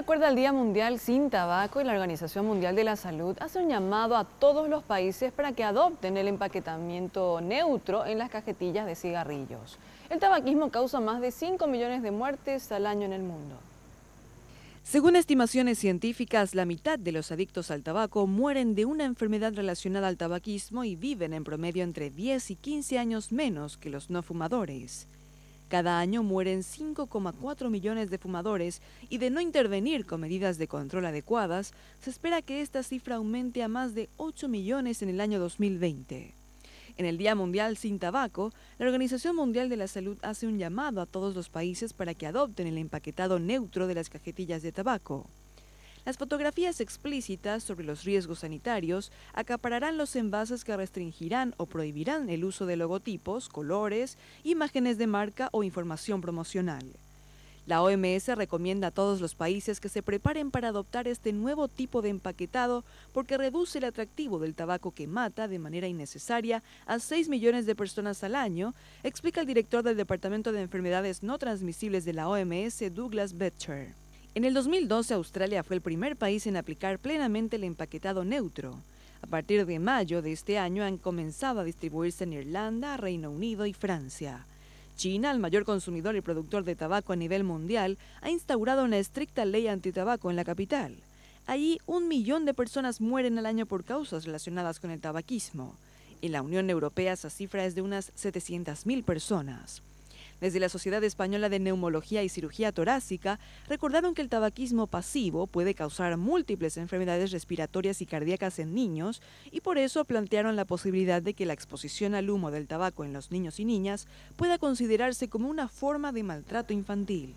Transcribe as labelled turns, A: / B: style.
A: recuerda el Día Mundial sin Tabaco y la Organización Mundial de la Salud hace un llamado a todos los países para que adopten el empaquetamiento neutro en las cajetillas de cigarrillos. El tabaquismo causa más de 5 millones de muertes al año en el mundo.
B: Según estimaciones científicas, la mitad de los adictos al tabaco mueren de una enfermedad relacionada al tabaquismo y viven en promedio entre 10 y 15 años menos que los no fumadores. Cada año mueren 5,4 millones de fumadores y de no intervenir con medidas de control adecuadas, se espera que esta cifra aumente a más de 8 millones en el año 2020. En el Día Mundial sin Tabaco, la Organización Mundial de la Salud hace un llamado a todos los países para que adopten el empaquetado neutro de las cajetillas de tabaco. Las fotografías explícitas sobre los riesgos sanitarios acapararán los envases que restringirán o prohibirán el uso de logotipos, colores, imágenes de marca o información promocional. La OMS recomienda a todos los países que se preparen para adoptar este nuevo tipo de empaquetado porque reduce el atractivo del tabaco que mata de manera innecesaria a 6 millones de personas al año, explica el director del Departamento de Enfermedades No Transmisibles de la OMS, Douglas Betcher. En el 2012, Australia fue el primer país en aplicar plenamente el empaquetado neutro. A partir de mayo de este año han comenzado a distribuirse en Irlanda, Reino Unido y Francia. China, el mayor consumidor y productor de tabaco a nivel mundial, ha instaurado una estricta ley antitabaco en la capital. Allí, 1 millón de personas mueren al año por causas relacionadas con el tabaquismo. En la Unión Europea esa cifra es de unas 700.000 personas. Desde la Sociedad Española de Neumología y Cirugía Torácica, recordaron que el tabaquismo pasivo puede causar múltiples enfermedades respiratorias y cardíacas en niños y por eso plantearon la posibilidad de que la exposición al humo del tabaco en los niños y niñas pueda considerarse como una forma de maltrato infantil.